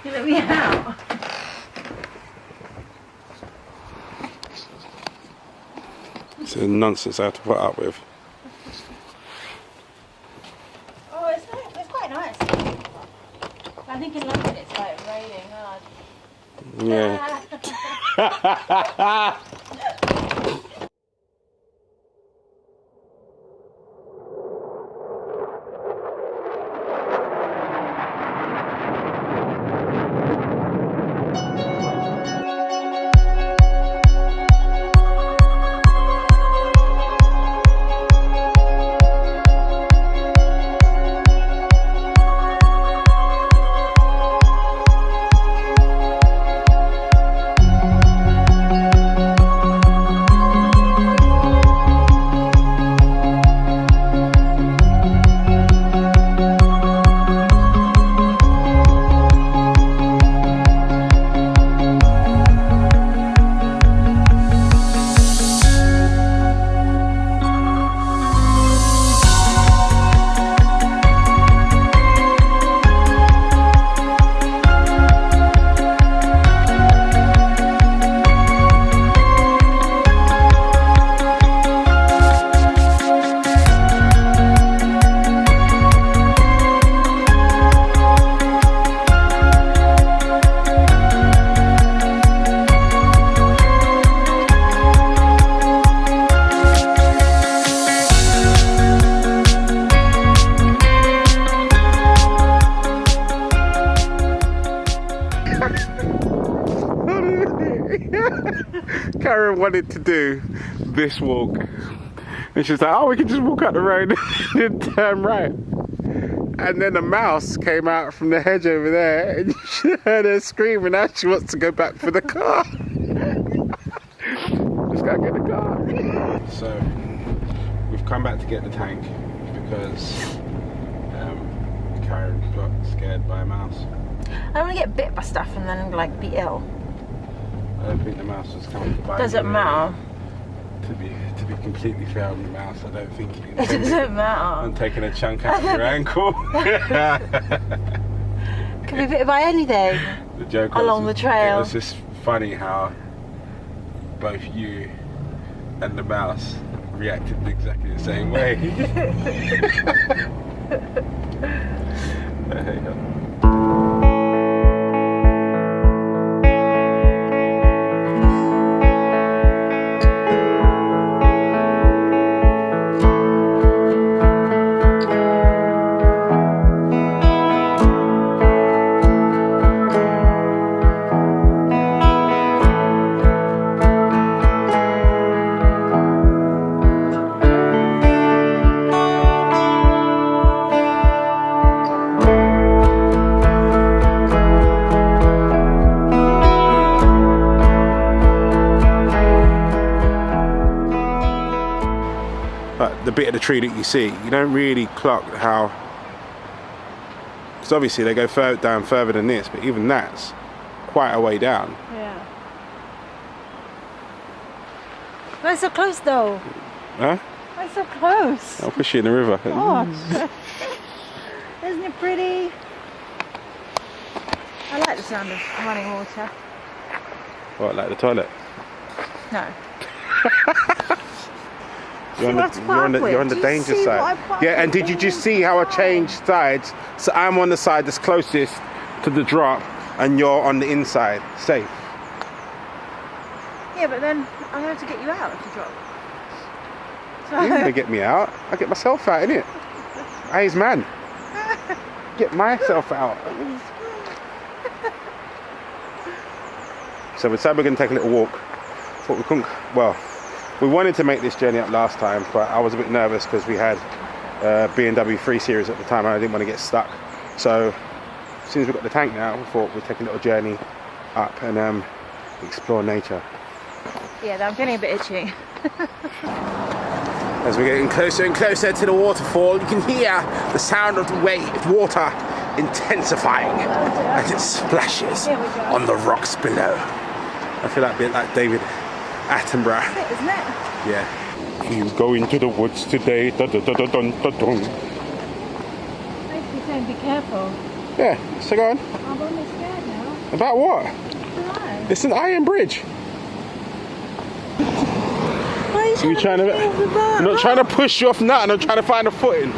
You let me out. It's nonsense I have to put up with. Oh, it's quite nice. I think in London it's like raining hard. Yeah. Karen wanted to do this walk and she's like, oh, we can just walk out the road and turn right. And then a mouse came out from the hedge over there and you heard her scream and now she wants to go back for the car. Just gotta get the car. So we've come back to get the tank because Karen got scared by a mouse. I don't want to get bit by stuff and then like be ill. I don't think the mouse was coming to bite me. Doesn't matter. To be completely fair on the mouse, I don't think It doesn't matter. I'm taking a chunk out of your ankle. Could be bitten by anything. The joke along was, the trail. It was just funny how both you and the mouse reacted in exactly the same way. There you go. But the bit of the tree that you see, you don't really clock how, because obviously they go down further than this, but even that's quite a way down. Yeah. Why so close though? Huh? Why so close? I'll push you in the river. Gosh. Isn't it pretty? I like the sound of running water. What, like the toilet? No. You're on the danger side. Yeah, and did you just see how I changed sides? So I'm on the side that's closest to the drop and you're on the inside, safe. Yeah, but then I'm going to get you out if you drop. So You're gonna get me out. I get myself out, innit? I's man. Get myself out. So we decided we're gonna take a little walk. Thought we couldn't, well, we wanted to make this journey up last time, but I was a bit nervous because we had BMW 3 Series at the time and I didn't want to get stuck. So as soon as we got the tank now, we thought we'd take a little journey up and explore nature. yeah, I'm getting a bit itchy. As we're getting closer and closer to the waterfall, you can hear the sound of the water intensifying as it splashes on the rocks below. I feel like a bit like David Attenborough. That's it, isn't it? Yeah. You go into the woods today. Dun, dun, dun, dun, dun, dun. Basically saying be careful. Yeah, so go on. I'm only scared now. About what? Why? It's an iron bridge. Why are you You trying to? I'm not trying to push you off nothing. I'm trying to find a footing.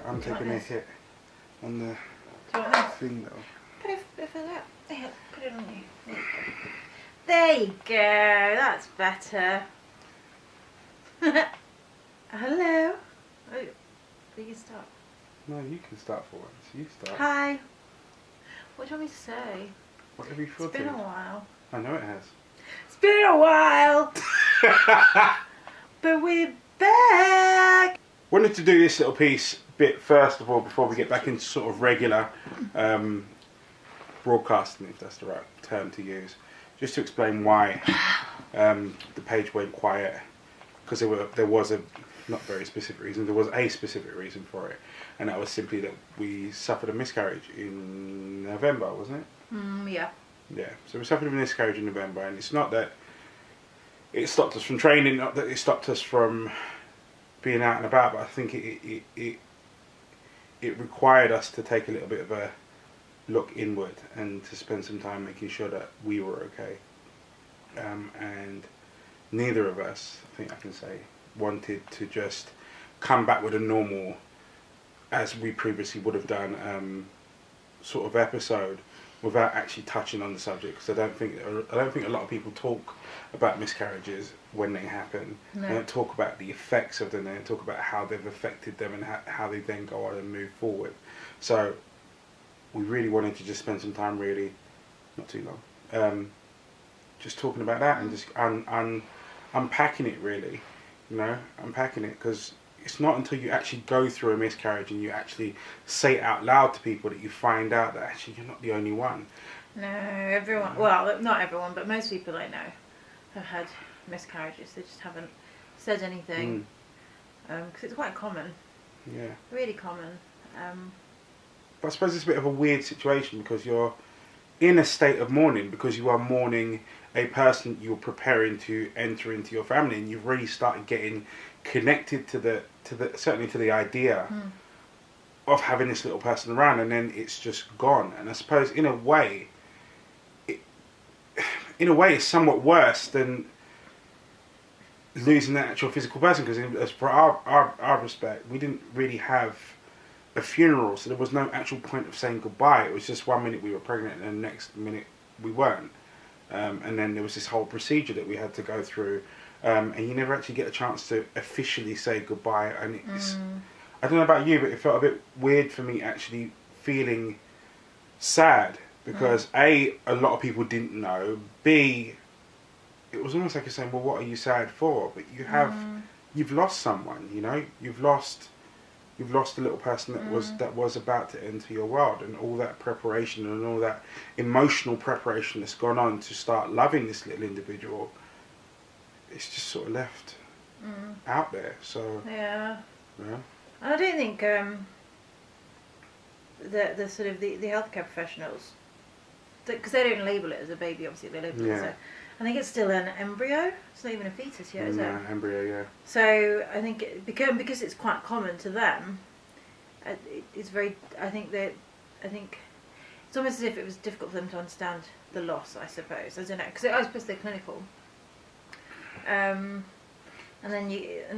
I'm taking a hit on the Do you want this? thing though. Put it for that. There, put it on you. There you go. That's better. Hello. Oh, you can start. No, you can start for once. You start. Hi. What do you want me to say? Whatever you feel It's been to. a while. I know it has. It's been a while. But we're back. Wanted to do this little piece bit first of all before we get back into sort of regular broadcasting, if that's the right term to use, just to explain why the page went quiet, because there was a not very specific reason. There was a specific reason for it, and that was simply that we suffered a miscarriage in November, wasn't it? Yeah. Yeah. So we suffered a miscarriage in November, and it's not that it stopped us from training, not that it stopped us from being out and about, but I think it required us to take a little bit of a look inward and to spend some time making sure that we were okay. And neither of us, I think I can say, wanted to just come back with a normal, as we previously would have done, sort of episode without actually touching on the subject, because I don't think a lot of people talk about miscarriages when they happen. No. They don't talk about the effects of them. They don't talk about how they've affected them and how they then go on and move forward. So we really wanted to just spend some time, really not too long, just talking about that and just unpacking it, really, unpacking it, because it's not until you actually go through a miscarriage and you actually say it out loud to people that you find out that actually you're not the only one. No, everyone, well, not everyone, but most people I know have had miscarriages. They just haven't said anything, because it's quite common. Yeah. Really common. But I suppose it's a bit of a weird situation, because you're in a state of mourning, because you are mourning a person you're preparing to enter into your family, and you've really started getting connected to the certainly to the idea of having this little person around, and then it's just gone. And I suppose in a way it's somewhat worse than losing that actual physical person, because as for our respect, we didn't really have a funeral, so there was no actual point of saying goodbye. It was just 1 minute we were pregnant and the next minute we weren't, and then there was this whole procedure that we had to go through, and you never actually get a chance to officially say goodbye. And it's I don't know about you, but it felt a bit weird for me actually feeling sad, because A lot of people didn't know, B, it was almost like you're saying, well, what are you sad for? But you've lost someone, you've lost a little person that was about to enter your world, and all that preparation and all that emotional preparation that's gone on to start loving this little individual, it's just sort of left out there. So Yeah. yeah. And I don't think the sort of the healthcare professionals, because they don't label it as a baby, obviously they label it as I think it's still an embryo. It's not even a fetus yet, is it? Embryo, yeah. So I think because it's quite common to them, it's very. I think it's almost as if it was difficult for them to understand the loss. I suppose, I don't know, because I suppose they're clinical. And then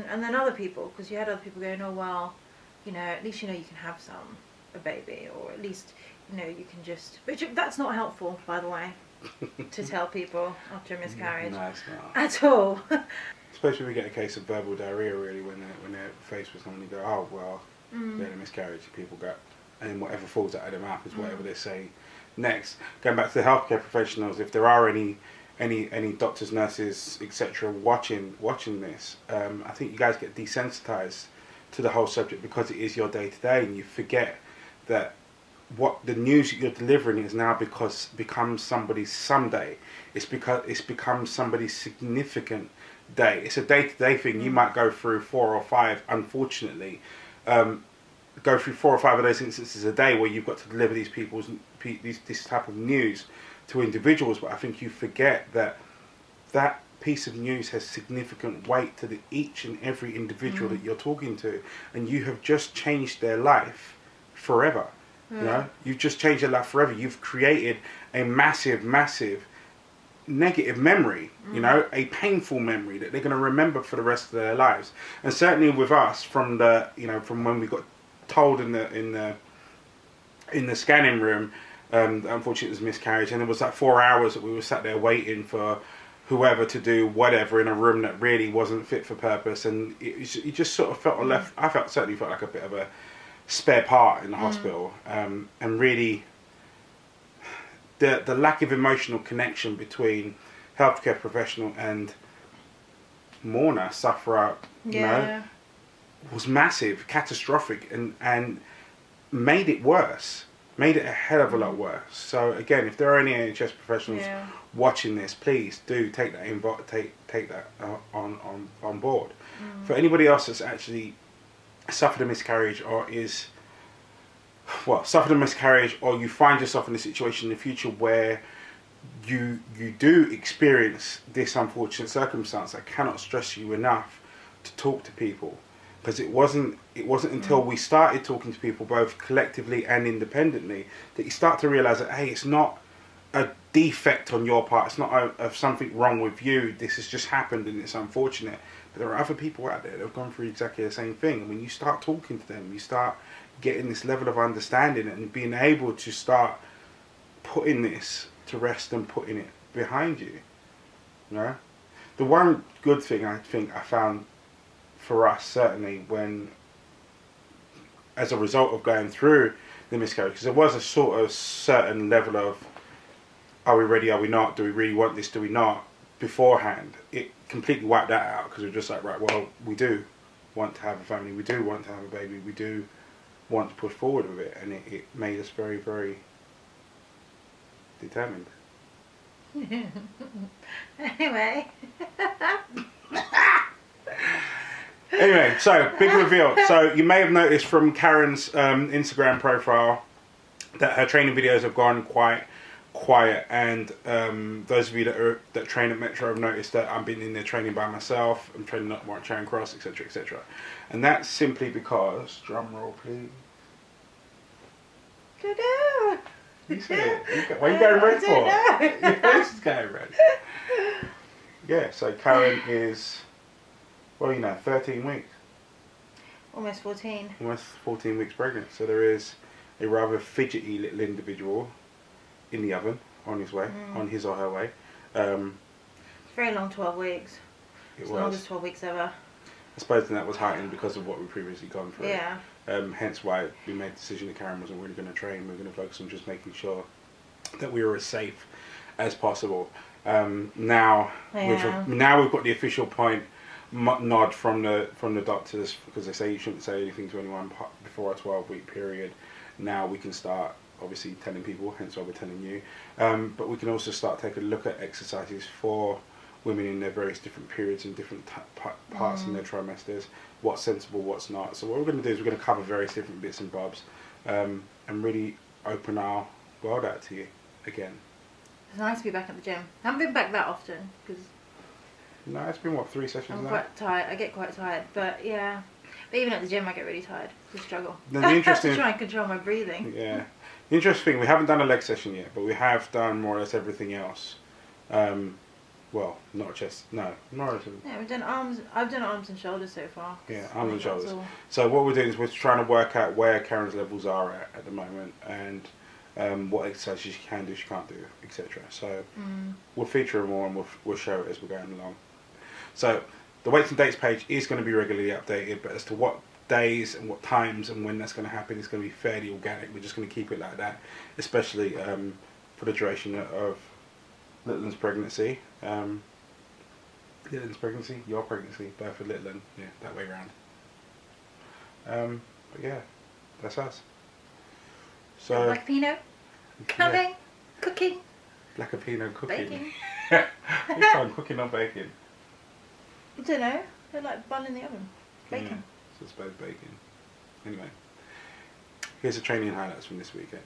and then other people, because you had other people going, oh well, at least you can have a baby, or at least you can just. Which that's not helpful, by the way, to tell people after a miscarriage. No, it's not. At all. Especially if we get a case of verbal diarrhea, really, when they're faced with someone, you go, oh well, they had a miscarriage. People go, and whatever falls out of their mouth is whatever they say next. Going back to the healthcare professionals, if there are any doctors, nurses, etc. watching this, I think you guys get desensitized to the whole subject because it is your day to day, and you forget that what the news that you're delivering is now becomes somebody's Sunday. It's become somebody's significant day. It's a day to day thing. You might go through 4 or 5, unfortunately, go through 4 or 5 of those instances a day where you've got to deliver this type of news to individuals, but I think you forget that piece of news has significant weight to each and every individual that you're talking to, and you have just changed their life forever. You've just changed their life forever. You've created a massive negative memory, a painful memory that they're going to remember for the rest of their lives. And certainly with us, from when we got told in the scanning room, unfortunately it was miscarriage, and it was like 4 hours that we were sat there waiting for whoever to do whatever in a room that really wasn't fit for purpose, and you just sort of felt left. I certainly felt like a bit of a spare part in the hospital, and really the lack of emotional connection between healthcare professional and mourner, sufferer, was massive, catastrophic, and made it worse. Made it a hell of a lot worse. So again, if there are any NHS professionals watching this, please do take that on board. For anybody else that's actually suffered a miscarriage or you find yourself in a situation in the future where you do experience this unfortunate circumstance, I cannot stress you enough to talk to people. Because it wasn't until we started talking to people both collectively and independently that you start to realise that, hey, it's not a defect on your part, it's not something wrong with you, this has just happened and it's unfortunate. But there are other people out there that have gone through exactly the same thing. And when you start talking to them, you start getting this level of understanding and being able to start putting this to rest and putting it behind you. The one good thing I think I found for us, certainly, as a result of going through the miscarriage, because there was a sort of certain level of, are we ready, are we not, do we really want this, do we not, beforehand. It completely wiped that out, because we're just like, right, well, we do want to have a family, we do want to have a baby, we do want to push forward with it, and it made us very, very determined. Anyway. Anyway, so big reveal. So you may have noticed from Karen's Instagram profile that her training videos have gone quite quiet, and those of you that train at Metro have noticed that I've been in there training by myself. I'm training up more Charing Cross, etc., etc. And that's simply because, drum roll please. You said it. What are you going red for? Your face is going red. Yeah, so Karen is, 13 weeks. Almost 14. Almost 14 weeks pregnant. So there is a rather fidgety little individual in the oven, on his way, on his or her way. Very long 12 weeks. It's the longest 12 weeks ever. I suppose that was heightened because of what we've previously gone through. Yeah. Hence why we made the decision that Karen wasn't really going to train. We were going to focus on just making sure that we were as safe as possible. Now we've got the official point nod from the doctors, because they say you shouldn't say anything to anyone before a 12-week period. Now we can start obviously telling people, hence why we're telling you. But we can also start taking a look at exercises for women in their various different periods and different parts in their trimesters, what's sensible, what's not. So what we're going to do is we're going to cover various different bits and bobs, and really open our world out to you again. It's nice to be back at the gym. I haven't been back that often, because... No, it's been, 3 sessions I'm now? quite tired. I get quite tired, but yeah. But even at the gym I get really tired. It's a struggle. Then the interesting... I have to try and control my breathing. Yeah. The interesting thing, we haven't done a leg session yet, but we have done more or less everything else. Well, not chest. No, marathon. Yeah, we've done arms. I've done arms and shoulders so far. Yeah, I arms and think that's shoulders. all. So what we're doing is we're trying to work out where Karen's levels are at the moment, and what exercises she can do, she can't do, etc. So we'll feature her more, and we'll show it as we're going along. So the weights and dates page is going to be regularly updated, but as to what days and what times and when that's going to happen is going to be fairly organic. We're just going to keep it like that, especially for the duration of Littleton's pregnancy. Littleton's pregnancy, your pregnancy, birth of Littleton, yeah, that way around. But yeah, that's us. So Black Pinot coming, cooking, Black Pinot cooking. baking. Which one, cooking or baking? I don't know. They're like bun in the oven, bacon. Yeah, so it's both baking. Anyway, here's the training highlights from this weekend.